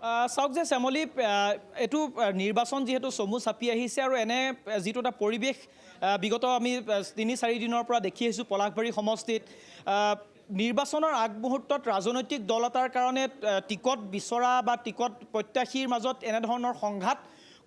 চাওক যে শ্যামলী এইটো নিৰ্বাচন যিহেতু চমু চাপি আহিছে আৰু এনে যিটো এটা পৰিৱেশ বিগত আমি ৩-৪ দিনৰ পৰা দেখি আহিছোঁ পলাশবাৰী সমষ্টিত নিৰ্বাচনৰ আগমুহূৰ্তত ৰাজনৈতিক দল এটাৰ কাৰণে টিকট বিচৰা বা টিকট প্ৰত্যাশীৰ মাজত এনেধৰণৰ সংঘাত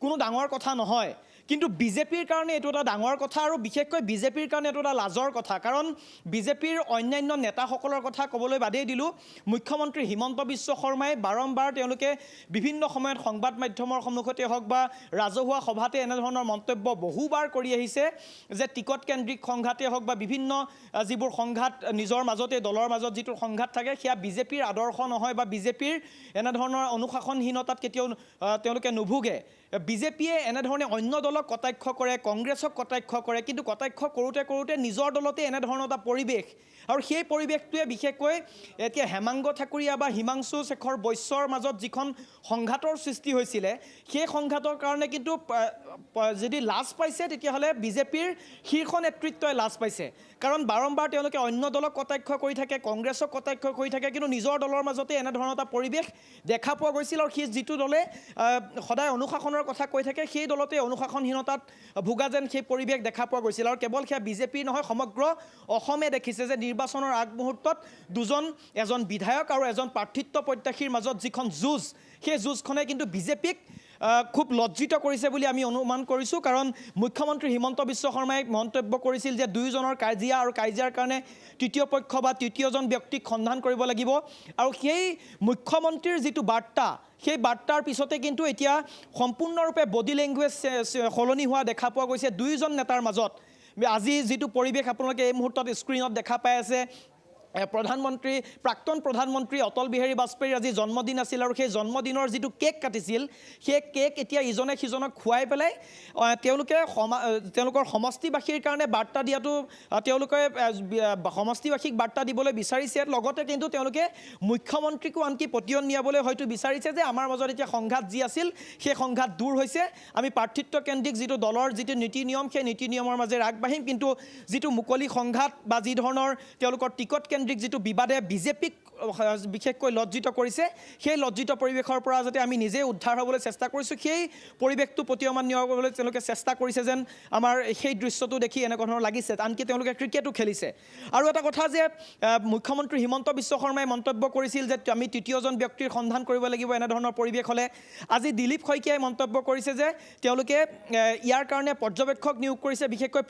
কোনো ডাঙৰ কথা নহয় কিন্তু বিজেপিৰ কাৰণে এইটো এটা ডাঙৰ কথা আৰু বিশেষকৈ বিজেপিৰ কাৰণে এইটো এটা লাজৰ কথা কাৰণ বিজেপিৰ অন্যান্য নেতাসকলৰ কথা ক'বলৈ বাদেই দিলোঁ মুখ্যমন্ত্ৰী হিমন্ত বিশ্ব শৰ্মাই বাৰম্বাৰ তেওঁলোকে বিভিন্ন সময়ত সংবাদ মাধ্যমৰ সন্মুখতে হওক বা ৰাজহুৱা সভাতে এনেধৰণৰ মন্তব্য বহুবাৰ কৰি আহিছে যে টিকট কেন্দ্ৰিক সংঘাতে হওক বা বিভিন্ন যিবোৰ সংঘাত নিজৰ মাজতে দলৰ মাজত যিটো সংঘাত থাকে সেয়া বিজেপিৰ আদৰ্শ নহয় বা বিজেপিৰ এনেধৰণৰ অনুশাসনহীনতাত কেতিয়াও তেওঁলোকে নুভুগে বিজেপিয়ে এনেধৰণে অন্য দলক কটাক্ষ কৰে কংগ্ৰেছক কটাক্ষ কৰে কিন্তু কটাক্ষ কৰোঁতে নিজৰ দলতে এনেধৰণৰ এটা পৰিৱেশ আৰু সেই পৰিৱেশটোৱে বিশেষকৈ এতিয়া হেমাংগ ঠাকুৰীয়া বা হিমাংশু শেখৰ বৈশ্যৰ মাজত যিখন সংঘাতৰ সৃষ্টি হৈছিলে সেই সংঘাতৰ কাৰণে কিন্তু যদি লাজ পাইছে তেতিয়াহ'লে বিজেপিৰ শীৰ্ষ নেতৃত্বই লাজ পাইছে কাৰণ বাৰম্বাৰ তেওঁলোকে অন্য দলক কটাক্ষ কৰি থাকে কংগ্ৰেছক কটাক্ষ কৰি থাকে কিন্তু নিজৰ দলৰ মাজতে এনেধৰণৰ এটা পৰিৱেশ দেখা পোৱা গৈছিল আৰু সেই যিটো দলে সদায় অনুশাসনৰ কথা কৈ থাকে সেই দলতে অনুশাসনহীনতাত ভোগা যেন সেই পৰিৱেশ দেখা পোৱা গৈছিল আৰু কেৱল সেয়া বিজেপি নহয় সমগ্ৰ অসমে দেখিছে যে নিৰ্বাচনৰ আগমুহূৰ্তত এজন বিধায়ক আৰু এজন প্ৰাৰ্থিত্ব প্ৰত্যাশীৰ মাজত যিখন যুঁজ সেই যুঁজখনে কিন্তু বিজেপিক খুব লজ্জিত কৰিছে বুলি আমি অনুমান কৰিছোঁ কাৰণ মুখ্যমন্ত্ৰী হিমন্ত বিশ্ব শৰ্মাই মন্তব্য কৰিছিল যে দুয়োজনৰ কাজিয়া আৰু কাজিয়াৰ কাৰণে তৃতীয় পক্ষ বা তৃতীয়জন ব্যক্তিক সন্ধান কৰিব লাগিব আৰু সেই মুখ্যমন্ত্ৰীৰ যিটো বাৰ্তা সেই বাৰ্তাৰ পিছতে কিন্তু এতিয়া সম্পূৰ্ণৰূপে বডি লেংগুৱেজ সলনি হোৱা দেখা পোৱা গৈছে দুয়োজন নেতাৰ মাজত আজি যিটো পৰিৱেশ আপোনালোকে এই মুহূৰ্তত স্ক্ৰীনত দেখা পাই আছে প্ৰাক্তন প্ৰধানমন্ত্ৰী অটল বিহাৰী বাজপেয়ীৰ আজি জন্মদিন আছিল আৰু সেই জন্মদিনৰ যিটো কেক কাটিছিল সেই কেক এতিয়া ইজনে সিজনক খুৱাই পেলাই তেওঁলোকৰ সমষ্টিবাসীৰ কাৰণে বাৰ্তা দিয়াটো তেওঁলোকে সমষ্টিবাসীক বাৰ্তা দিবলৈ বিচাৰিছে লগতে কিন্তু তেওঁলোকে মুখ্যমন্ত্ৰীকো আনকি পতিয়ন নিয়াবলৈ হয়তো বিচাৰিছে যে আমাৰ মাজত এতিয়া সংঘাত যি আছিল সেই সংঘাত দূৰ হৈছে আমি প্ৰাৰ্থিত্ব কেন্দ্ৰিক যিটো দলৰ যিটো নীতি নিয়ম সেই নীতি নিয়মৰ মাজেৰে আগবাঢ়িম কিন্তু যিটো মুকলি সংঘাত বা যি ধৰণৰ তেওঁলোকৰ টিকট যিটো বিবাদে বিজেপিক বিশেষকৈ লজ্জিত কৰিছে সেই লজ্জিত পৰিৱেশৰ পৰা যাতে আমি নিজে উদ্ধাৰ হ'বলৈ চেষ্টা কৰিছোঁ সেই পৰিৱেশটো প্ৰতীয়মান নিয়াবলৈ তেওঁলোকে চেষ্টা কৰিছে যেন আমাৰ সেই দৃশ্যটো দেখি এনেকুৱা ধৰণৰ লাগিছে আনকি তেওঁলোকে ক্ৰিকেটো খেলিছে আৰু এটা কথা যে মুখ্যমন্ত্ৰী হিমন্ত বিশ্ব শৰ্মাই মন্তব্য কৰিছিল যে আমি তৃতীয়জন ব্যক্তিৰ সন্ধান কৰিব লাগিব এনেধৰণৰ পৰিৱেশ হ'লে আজি দিলীপ শইকীয়াই মন্তব্য কৰিছে যে তেওঁলোকে ইয়াৰ কাৰণে পৰ্যবেক্ষক নিয়োগ কৰিছে বিশেষকৈ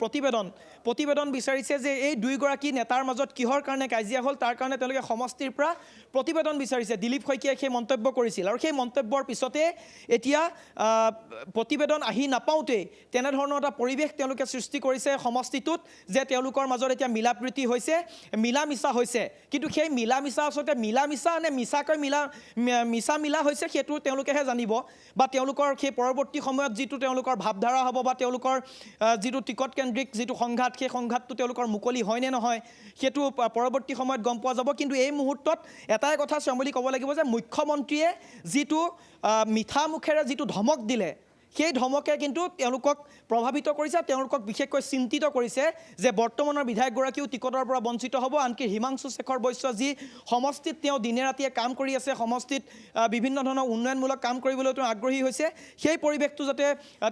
প্ৰতিবেদন বিচাৰিছে যে এই দুয়োগৰাকী নেতাৰ মাজত কিহৰ কাৰণে কাজিয়া হ'ল তাৰ কাৰণে তেওঁলোকে সমষ্টিৰ পৰা প্ৰতিবেদন বিচাৰিছে দিলীপ শইকীয়াই সেই মন্তব্য কৰিছিল আৰু সেই মন্তব্যৰ পিছতে এতিয়া প্ৰতিবেদন আহি নাপাওঁতে তেনেধৰণৰ এটা পৰিৱেশ তেওঁলোকে সৃষ্টি কৰিছে সমষ্টিটোত যে তেওঁলোকৰ মাজত এতিয়া মিলাপ্ৰীতি হৈছে মিলা মিছা হৈছে কিন্তু সেই মিলা মিছা আচলতে মিলা মিছা নে মিছাকৈ মিলা হৈছে সেইটো তেওঁলোকেহে জানিব বা তেওঁলোকৰ সেই পৰৱৰ্তী সময়ত যিটো তেওঁলোকৰ ভাৱধাৰা হ'ব বা তেওঁলোকৰ যিটো টিকট কেন্দ্ৰিক যিটো সংঘাত সেই সংঘাতটো তেওঁলোকৰ মুকলি হয় নে নহয় সেইটো পৰৱৰ্তী সময়ত গম পোৱা যাব কিন্তু এই মুহূৰ্তত এটাই কথা শ্যামলী ক'ব লাগিব যে মুখ্যমন্ত্ৰীয়ে যিটো মিঠা মুখেৰে যিটো ধমক দিলে সেই ধমকে কিন্তু তেওঁলোকক প্ৰভাৱিত কৰিছে তেওঁলোকক বিশেষকৈ চিন্তিত কৰিছে যে বৰ্তমানৰ বিধায়কগৰাকীও টিকটৰ পৰা বঞ্চিত হ'ব আনকি হিমাংশু শেখৰ বৈশ্য যি সমষ্টিত তেওঁ দিনে ৰাতিয়ে কাম কৰি আছে সমষ্টিত বিভিন্ন ধৰণৰ উন্নয়নমূলক কাম কৰিবলৈ তেওঁ আগ্ৰহী হৈছে সেই পৰিৱেশটো যাতে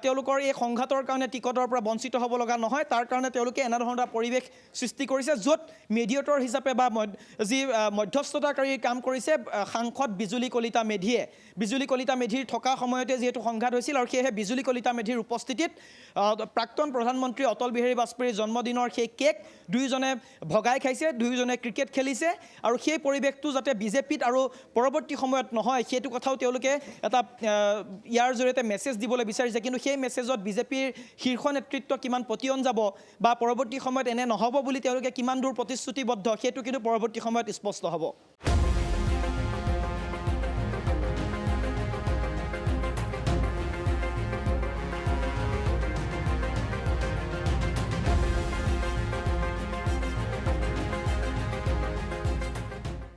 তেওঁলোকৰ এই সংঘাতৰ কাৰণে টিকটৰ পৰা বঞ্চিত হ'ব লগা নহয় তাৰ কাৰণে তেওঁলোকে এনেধৰণৰ এটা পৰিৱেশ সৃষ্টি কৰিছে য'ত মেডিয়েটৰ হিচাপে বা যি মধ্যস্থতাকাৰীৰ কাম কৰিছে সাংসদ বিজুলী কলিতা মেধিৰ থকা সময়তে যিহেতু সংঘাত হৈছিল আৰু সেয়েহে বিজুলী কলিতা মেধিৰ উপস্থিতিত প্ৰাক্তন প্ৰধানমন্ত্ৰী অটল বিহাৰী বাজপেয়ীৰ জন্মদিনৰ সেই কেক দুয়োজনে ভগাই খাইছে দুয়োজনে ক্ৰিকেট খেলিছে আৰু সেই পৰিৱেশটো যাতে বিজেপিত আৰু পৰৱৰ্তী সময়ত নহয় সেইটো কথাও তেওঁলোকে এটা ইয়াৰ জৰিয়তে মেছেজ দিবলৈ বিচাৰিছে কিন্তু সেই মেছেজত বিজেপিৰ শীৰ্ষ নেতৃত্ব কিমান পতিয়ন যাব বা পৰৱৰ্তী সময়ত এনে নহ'ব বুলি তেওঁলোকে কিমান দূৰ প্ৰতিশ্ৰুতিবদ্ধ সেইটো কিন্তু পৰৱৰ্তী সময়ত স্পষ্ট হ'ব